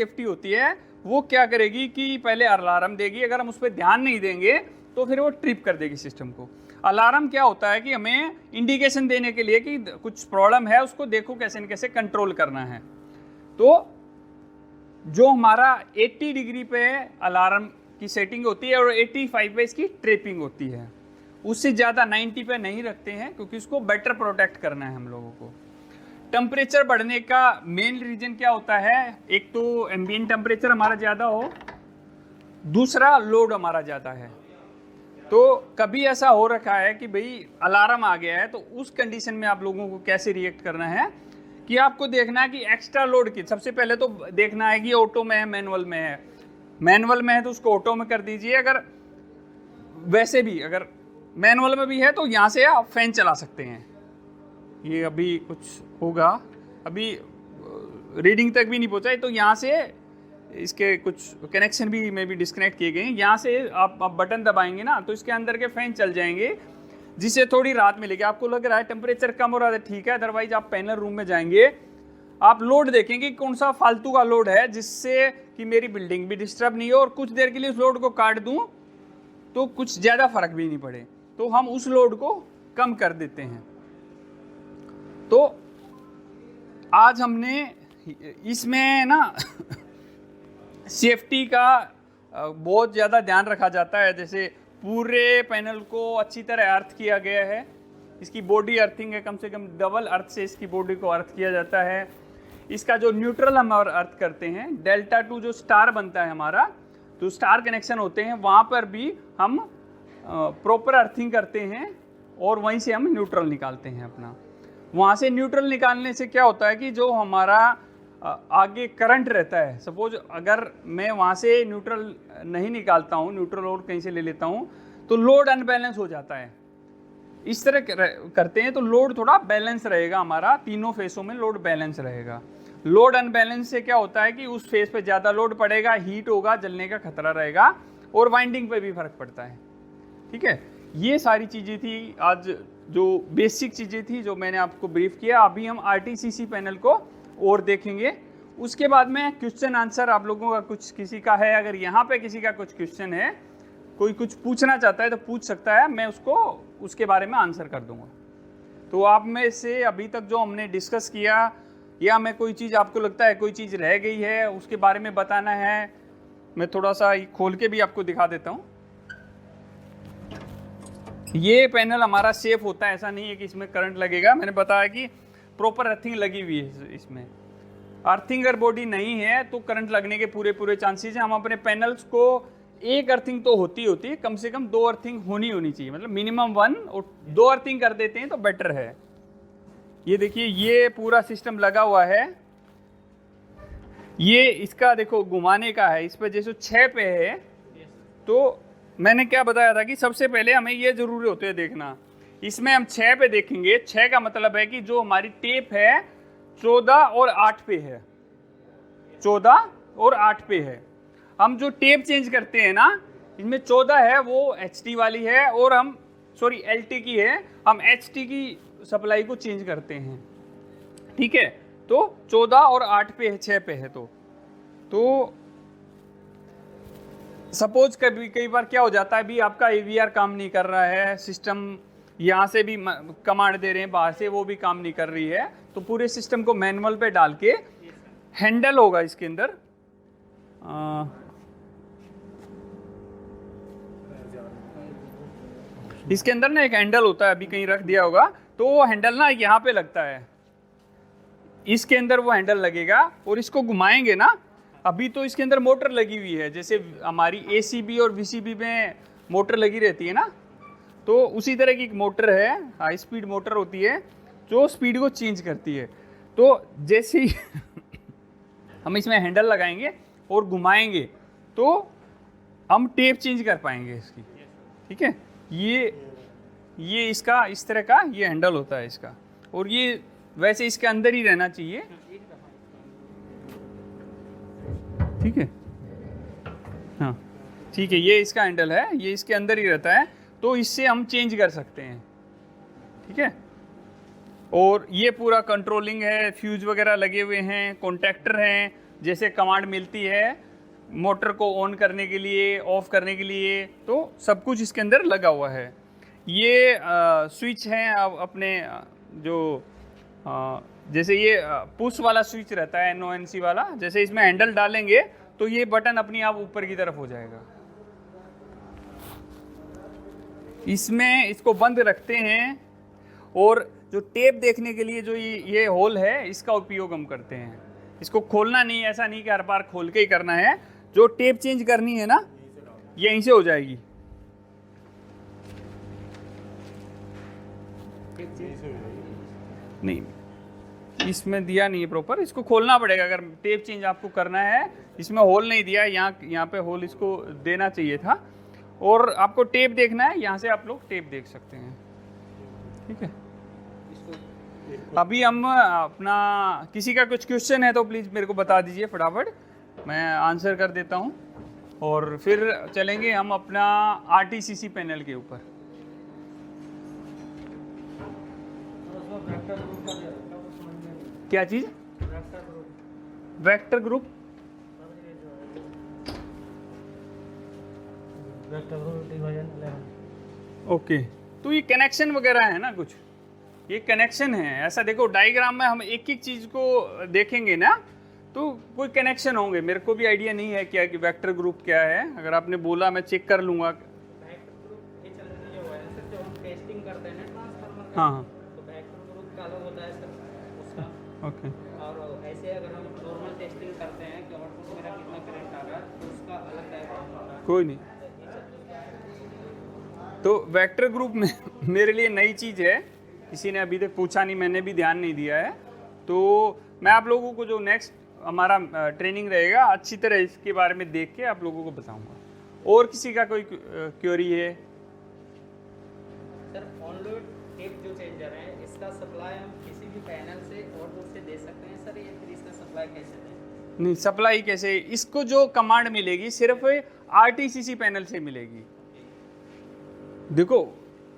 Safety होती है वो क्या करेगी कि पहले अलार्म देगी, अगर हम उस पर ध्यान नहीं देंगे तो फिर वो ट्रिप कर देगी सिस्टम को। अलार्म क्या होता है कि हमें इंडिकेशन देने के लिए कि कुछ प्रॉब्लम है, उसको देखो कैसे न कैसे कंट्रोल करना है। तो जो हमारा 80 डिग्री पे अलार्म की सेटिंग होती है और 85 पे इसकी ट्रिपिंग होती है, उससे ज़्यादा 90 पे नहीं रखते हैं क्योंकि उसको बेटर प्रोटेक्ट करना है हम लोगों को। टेम्परेचर बढ़ने का मेन रीजन क्या होता है, एक तो एम्बिएंट टेम्परेचर हमारा ज़्यादा हो, दूसरा लोड हमारा ज़्यादा है। तो कभी ऐसा हो रखा है कि भाई अलार्म आ गया है, तो उस कंडीशन में आप लोगों को कैसे रिएक्ट करना है कि आपको देखना है कि एक्स्ट्रा लोड की सबसे पहले तो देखना है कि ऑटो में है मैनुअल में है। मैनुअल में है तो उसको ऑटो में कर दीजिए, अगर वैसे भी अगर मैनुअल में भी है तो यहाँ से आप फैन चला सकते हैं। ये अभी कुछ होगा, अभी रीडिंग तक भी नहीं पहुँचा है, तो यहाँ से इसके कुछ कनेक्शन भी में भी डिस्कनेक्ट किए गए हैं। यहाँ से आप बटन दबाएंगे ना तो इसके अंदर के फैन चल जाएंगे, जिससे थोड़ी राहत मिलेगी। आपको लग रहा है टेम्परेचर कम हो रहा है, ठीक है, अदरवाइज आप पैनल रूम में जाएंगे, आप लोड देखेंगे कौन सा फालतू का लोड है जिससे कि मेरी बिल्डिंग भी डिस्टर्ब नहीं हो, और कुछ देर के लिए उस लोड को काट दूं तो कुछ ज़्यादा फर्क भी नहीं पड़े, तो हम उस लोड को कम कर देते हैं। तो आज हमने इसमें ना सेफ्टी का बहुत ज़्यादा ध्यान रखा जाता है। जैसे पूरे पैनल को अच्छी तरह अर्थ किया गया है, इसकी बॉडी अर्थिंग है, कम से कम डबल अर्थ से इसकी बॉडी को अर्थ किया जाता है। इसका जो न्यूट्रल हम अर्थ करते हैं, डेल्टा टू जो स्टार बनता है हमारा, तो स्टार कनेक्शन होते हैं, वहाँ पर भी हम प्रॉपर अर्थिंग करते हैं और वहीं से हम न्यूट्रल निकालते हैं अपना। वहाँ से न्यूट्रल निकालने से क्या होता है कि जो हमारा आगे करंट रहता है, सपोज अगर मैं वहाँ से न्यूट्रल नहीं निकालता हूँ, न्यूट्रल और कहीं से ले लेता हूँ, तो लोड अनबैलेंस हो जाता है। इस तरह करते हैं तो लोड थोड़ा बैलेंस रहेगा, हमारा तीनों फेसों में लोड बैलेंस रहेगा। लोड अनबैलेंस से क्या होता है कि उस फेस पे ज़्यादा लोड पड़ेगा, हीट होगा, जलने का खतरा रहेगा और वाइंडिंग पे भी फर्क पड़ता है। ठीक है, ये सारी चीज़ें थी आज, जो बेसिक चीज़ें थी जो मैंने आपको ब्रीफ किया। अभी हम RTCC पैनल को और देखेंगे, उसके बाद में क्वेश्चन आंसर आप लोगों का कुछ किसी का है, अगर यहाँ पे किसी का कुछ क्वेश्चन है, कोई कुछ पूछना चाहता है तो पूछ सकता है, मैं उसको उसके बारे में आंसर कर दूंगा। तो आप में से अभी तक जो हमने डिस्कस किया, या मैं कोई चीज़ आपको लगता है कोई चीज़ रह गई है उसके बारे में बताना है, मैं थोड़ा सा खोल के भी आपको दिखा देता हूँ। ये पैनल हमारा सेफ होता है, ऐसा नहीं है कि इसमें करंट लगेगा। मैंने बताया कि प्रॉपर अर्थिंग लगी हुई है इसमें। अर्थिंग अगर बॉडी नहीं है तो करंट लगने के पूरे चांसेस हैं। हम अपने पैनल्स को एक अर्थिंग तो होती है, कम से कम 2 अर्थिंग होनी चाहिए, मतलब मिनिमम 1 और 2 अर्थिंग कर देते हैं तो बेटर है। ये देखिए, ये पूरा सिस्टम लगा हुआ है, ये इसका देखो घुमाने का है, इस पर जैसे 6 पे है। तो मैंने क्या बताया था कि सबसे पहले हमें ये जरूरी होते है देखना, इसमें हम 6 पे देखेंगे। 6 का मतलब है कि जो हमारी टेप है 14 और 8 पे है, 14 और 8 पे है। हम जो टेप चेंज करते हैं ना, इसमें 14 है वो HT वाली है, और हम सॉरी LT की है, हम HT की सप्लाई को चेंज करते हैं। ठीक है, तो 14 और 8 पे है, 6 पे है। तो सपोज कई बार क्या हो जाता है, अभी आपका AVR काम नहीं कर रहा है, सिस्टम यहाँ से भी कमांड दे रहे हैं बाहर से, वो भी काम नहीं कर रही है, तो पूरे सिस्टम को मैनुअल पे डाल के हैंडल होगा इसके अंदर, इसके अंदर ना एक हैंडल होता है, अभी कहीं रख दिया होगा, तो वो हैंडल ना यहाँ पे लगता है, इसके अंदर वो हैंडल लगेगा और इसको घुमाएंगे ना। अभी तो इसके अंदर मोटर लगी हुई है, जैसे हमारी ACB और VCB में मोटर लगी रहती है ना, तो उसी तरह की एक मोटर है, हाई स्पीड मोटर होती है जो स्पीड को चेंज करती है। तो जैसे ही हम इसमें हैंडल लगाएंगे और घुमाएंगे तो हम टेप चेंज कर पाएंगे इसकी। ठीक है, ये इसका इस तरह का ये हैंडल होता है इसका, और ये वैसे इसके अंदर ही रहना चाहिए। ठीक है, हाँ ठीक है, ये इसका हैंडल है, ये इसके अंदर ही रहता है, तो इससे हम चेंज कर सकते हैं। ठीक है, और ये पूरा कंट्रोलिंग है, फ्यूज वगैरह लगे हुए हैं, कॉन्टैक्टर हैं, जैसे कमांड मिलती है मोटर को ऑन करने के लिए, ऑफ करने के लिए, तो सब कुछ इसके अंदर लगा हुआ है। ये स्विच हैं अब अपने जो जैसे ये पुश वाला स्विच रहता है NONC वाला, जैसे इसमें हैंडल डालेंगे तो ये बटन अपनी आप ऊपर की तरफ हो जाएगा। इसमें इसको बंद रखते हैं और जो टेप देखने के लिए जो ये होल है इसका उपयोग हम करते हैं। इसको खोलना नहीं, ऐसा नहीं कि हर बार खोल के ही करना है। जो टेप चेंज करनी है ना ये यहीं से हो जाएगी। नहीं, इसमें दिया नहीं है प्रॉपर, इसको खोलना पड़ेगा अगर टेप चेंज आपको करना है। इसमें होल नहीं दिया है, यहाँ पे होल इसको देना चाहिए था। और आपको टेप देखना है, यहाँ से आप लोग टेप देख सकते हैं, ठीक है। अभी हम अपना किसी का कुछ क्वेश्चन है तो प्लीज़ मेरे को बता दीजिए फटाफट, मैं आंसर कर देता हूँ। और फिर चलेंगे हम अपना RTCC पैनल के ऊपर। क्या चीज़? Vector group. ओके, तो ये कनेक्शन वगैरह है ना कुछ, ये कनेक्शन है। ऐसा देखो डायग्राम में हम एक एक चीज़ को देखेंगे ना तो कोई कनेक्शन होंगे। मेरे को भी आइडिया नहीं है क्या कि वेक्टर ग्रुप क्या है, अगर आपने बोला मैं चेक कर लूँगा। हाँ हाँ, ओके। और ऐसे अगर हम नॉर्मल टेस्टिंग करते हैं कि आउटपुट मेरा कितना करंट आ रहा है तो उसका अलग डायग्राम होता है। कोई नहीं, तो वेक्टर ग्रुप में मेरे लिए नई चीज़ है, किसी ने अभी तक पूछा नहीं, मैंने भी ध्यान नहीं दिया है। तो मैं आप लोगों को जो नेक्स्ट हमारा ट्रेनिंग रहेगा अच्छी तरह इसके बारे में देख के आप लोगों को बताऊंगा। और किसी का कोई क्वेरी है? सर ऑन लोड टेप जो चेंजर है इसका सप्लाई हम किसी भी पैनल से और दूर से दे सकते हैं सर, या फिर इसका सप्लाई कैसे दें? नहीं, सप्लाई कैसे, इसको जो कमांड मिलेगी सिर्फ RTCC पैनल से मिलेगी। देखो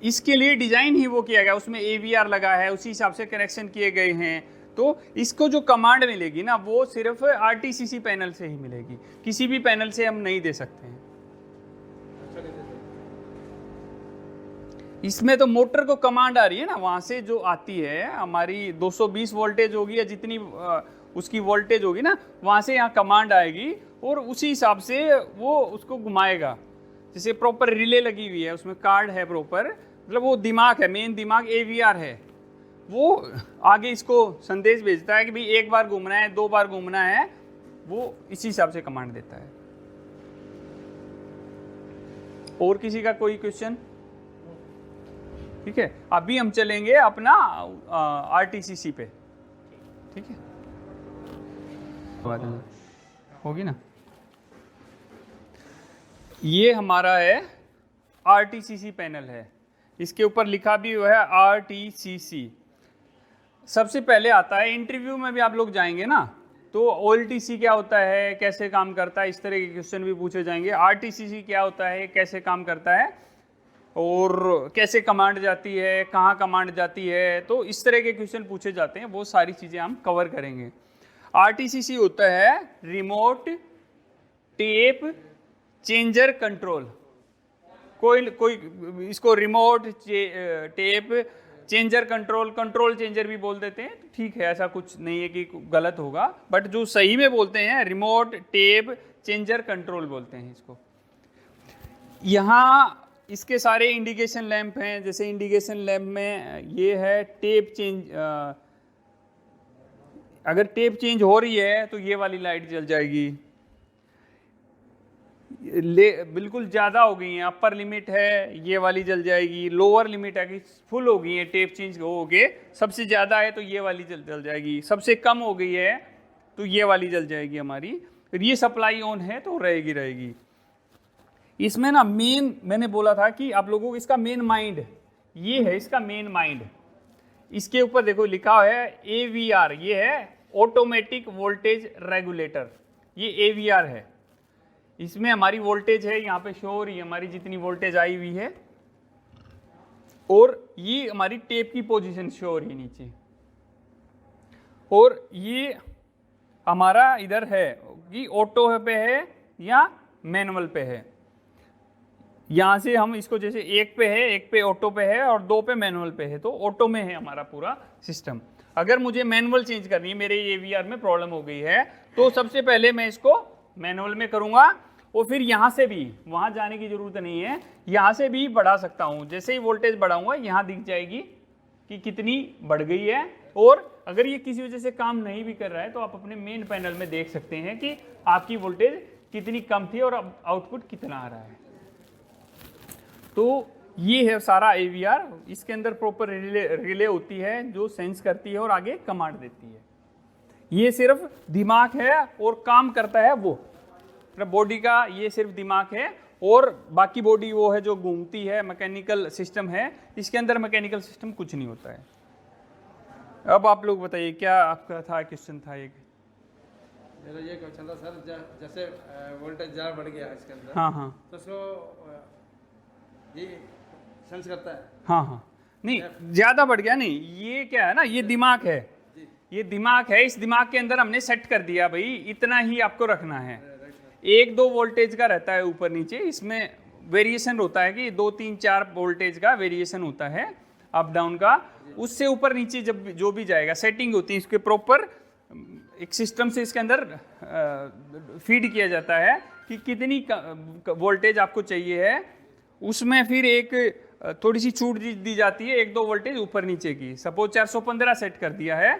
इसके लिए डिजाइन ही वो किया गया, उसमें AVR लगा है, उसी हिसाब से कनेक्शन किए गए हैं। तो इसको जो कमांड मिलेगी ना वो सिर्फ RTCC पैनल से ही मिलेगी, किसी भी पैनल से हम नहीं दे सकते हैं। इसमें तो मोटर को कमांड आ रही है ना, वहां से जो आती है हमारी 220 वोल्टेज होगी या जितनी उसकी वोल्टेज होगी ना, वहां से यहाँ कमांड आएगी और उसी हिसाब से वो उसको घुमाएगा। जैसे प्रॉपर रिले लगी हुई है, उसमें कार्ड है प्रॉपर, मतलब वो दिमाग है, मेन दिमाग AVR है, वो आगे इसको संदेश भेजता है कि भाई एक बार घूमना है, 2 बार घूमना है, वो इसी हिसाब से कमांड देता है। और किसी का कोई क्वेश्चन? ठीक है, अभी हम चलेंगे अपना RTCC पे, ठीक है, होगी ना। ये हमारा है RTCC पैनल है, इसके ऊपर लिखा भी हुआ है RTCC। सबसे पहले आता है, इंटरव्यू में भी आप लोग जाएंगे ना तो OLTC क्या होता है, कैसे काम करता है, इस तरह के क्वेश्चन भी पूछे जाएंगे। RTCC क्या होता है, कैसे काम करता है, और कैसे कमांड जाती है, कहाँ कमांड जाती है, तो इस तरह के क्वेश्चन पूछे जाते हैं। वो सारी चीज़ें हम कवर करेंगे। RTCC होता है रिमोट टेप चेंजर कंट्रोल। कोई इसको remote tape changer control changer भी बोल देते हैं, तो ठीक है, ऐसा कुछ नहीं है कि गलत होगा, बट जो सही में बोलते हैं रिमोट टेप चेंजर कंट्रोल बोलते हैं इसको। यहाँ इसके सारे इंडिकेशन लैंप हैं, जैसे इंडिकेशन लैंप में ये है टेप चेंज, अगर टेप चेंज हो रही है तो ये वाली लाइट जल जाएगी। बिल्कुल ज़्यादा हो गई हैं, अपर लिमिट है ये वाली जल जाएगी, लोअर लिमिट है कि फुल हो गई है टेप चेंज हो गए, सबसे ज़्यादा है तो ये वाली जल जाएगी, सबसे कम हो गई है तो ये वाली जल जाएगी हमारी। फिर ये सप्लाई ऑन है तो रहेगी। इसमें ना मेन, मैंने बोला था कि आप लोगों को इसका मेन माइंड ये है, इसका मेन माइंड इसके ऊपर देखो लिखा है AVR, ये है ऑटोमेटिक वोल्टेज रेगुलेटर, ये AVR है। इसमें हमारी वोल्टेज है, यहाँ पे शो हो रही है हमारी जितनी वोल्टेज आई हुई है, और ये हमारी टेप की पोजीशन शो हो रही है नीचे, और ये हमारा इधर है कि ऑटो पे है या मैनुअल पे है। यहाँ से हम इसको जैसे एक पे है, एक पे ऑटो पे है और दो पे मैनुअल पे है, तो ऑटो में है हमारा पूरा सिस्टम। अगर मुझे मैनुअल चेंज करनी है, मेरे AVR में प्रॉब्लम हो गई है, तो सबसे पहले मैं इसको मैनुअल में करूँगा और फिर यहाँ से भी, वहाँ जाने की ज़रूरत नहीं है, यहाँ से भी बढ़ा सकता हूँ। जैसे ही वोल्टेज बढ़ाऊँगा यहाँ दिख जाएगी कि कितनी बढ़ गई है। और अगर ये किसी वजह से काम नहीं भी कर रहा है तो आप अपने मेन पैनल में देख सकते हैं कि आपकी वोल्टेज कितनी कम थी और अब आउटपुट कितना आ रहा है। तो ये है सारा AVR। इसके अंदर प्रॉपर रिले होती है जो सेंस करती है और आगे कमांड देती है। ये सिर्फ दिमाग है और काम करता है वो, बॉडी का ये सिर्फ दिमाग है और बाकी बॉडी वो है जो घूमती है, मैकेनिकल सिस्टम है। इसके अंदर मैकेनिकल सिस्टम कुछ नहीं होता है। अब आप लोग बताइए क्या आपका था क्वेश्चन था एक? मेरा ये क्वेश्चन था सर, जैसे वोल्टेज ज़्यादा बढ़ गया इसके अंदर, हाँ हाँ तो उसको ये सेंस करता है? हाँ, नहीं ज़्यादा बढ़ गया नहीं, ये क्या है ना, ये दिमाग है, ये दिमाग है। इस दिमाग के अंदर हमने सेट कर दिया भाई इतना ही आपको रखना है। 1-2 वोल्टेज का रहता है ऊपर नीचे, इसमें वेरिएशन होता है कि 2-3-4 वोल्टेज का वेरिएशन होता है अप डाउन का। उससे ऊपर नीचे जब जो भी जाएगा सेटिंग होती है इसके प्रॉपर, एक सिस्टम से इसके अंदर फीड किया जाता है कि कितनी वोल्टेज आपको चाहिए है। उसमें फिर एक थोड़ी सी छूट दी जाती है 1-2 वोल्टेज ऊपर नीचे की। सपोज 415 सेट कर दिया है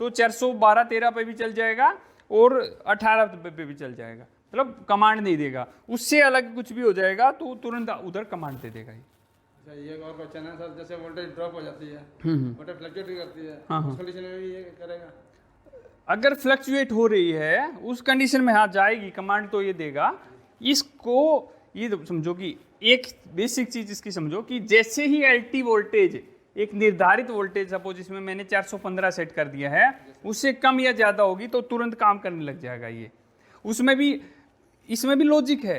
तो 412-13 पे भी चल जाएगा और 18 पे भी चल जाएगा, मतलब कमांड नहीं देगा। उससे अलग कुछ भी हो जाएगा तो तुरंत उधर कमांड दे देगा। अच्छा, ये और क्वेश्चन है सर, जैसे वोल्टेज ड्रॉप हो जाती है, वोल्टेज फ्लक्चुएट भी करती है, उस कंडीशन में भी ये करेगा? अगर फ्लक्चुएट हो रही है उस कंडीशन में हाँ जाएगी, कमांड तो ये देगा। इसको ये समझो कि एक बेसिक चीज इसकी समझो कि जैसे ही LT वोल्टेज, एक निर्धारित वोल्टेज सपोज इसमें मैंने 415 सेट कर दिया है, उससे कम या ज़्यादा होगी तो तुरंत काम करने लग जाएगा ये। उसमें भी इसमें भी लॉजिक है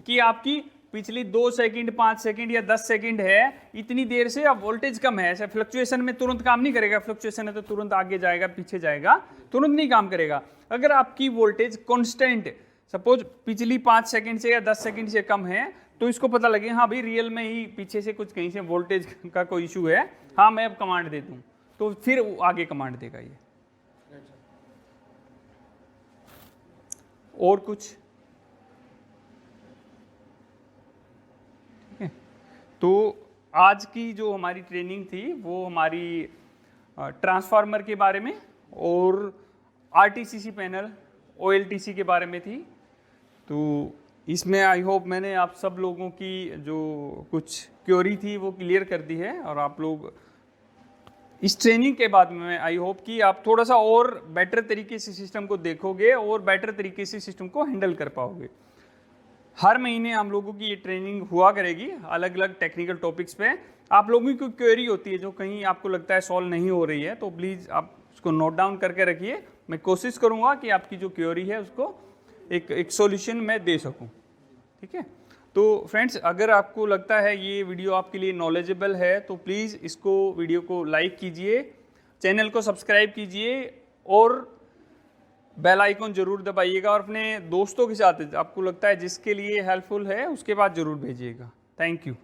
कि आपकी पिछली 2 सेकंड 5 सेकंड या 10 सेकंड है, इतनी देर से अब वोल्टेज कम है, ऐसे फ्लक्चुएशन में तुरंत काम नहीं करेगा। फ्लक्चुएशन है तो तुरंत आगे जाएगा पीछे जाएगा, तुरंत नहीं काम करेगा। अगर आपकी वोल्टेज कॉन्स्टेंट सपोज पिछली 5 सेकंड से या 10 सेकंड से कम है तो इसको पता लगे हाँ भाई रियल में ही पीछे से कुछ कहीं से वोल्टेज का कोई इशू है, हाँ मैं अब कमांड दे दूँ, तो फिर आगे कमांड देगा ये। और कुछ? ठीक है, तो आज की जो हमारी ट्रेनिंग थी वो हमारी ट्रांसफार्मर के बारे में और RTCC पैनल OLTC के बारे में थी। तो इसमें आई होप मैंने आप सब लोगों की जो कुछ क्वेरी थी वो क्लियर कर दी है, और आप लोग इस ट्रेनिंग के बाद में आई होप कि आप थोड़ा सा और बेटर तरीके से सिस्टम को देखोगे और बेटर तरीके से सिस्टम को हैंडल कर पाओगे। हर महीने हम लोगों की ये ट्रेनिंग हुआ करेगी अलग अलग टेक्निकल टॉपिक्स पे। आप लोगों की क्वेरी होती है जो कहीं आपको लगता है सॉल्व नहीं हो रही है तो प्लीज़ आप उसको नोट डाउन करके रखिए। मैं कोशिश करूँगा कि आपकी जो क्वेरी है उसको एक सॉल्यूशन मैं दे सकूं। ठीक है, तो फ्रेंड्स अगर आपको लगता है ये वीडियो आपके लिए नॉलेजेबल है तो प्लीज़ इसको वीडियो को लाइक कीजिए, चैनल को सब्सक्राइब कीजिए और बेल आइकन जरूर दबाइएगा, और अपने दोस्तों के साथ आपको लगता है जिसके लिए हेल्पफुल है उसके बाद ज़रूर भेजिएगा। Thank you.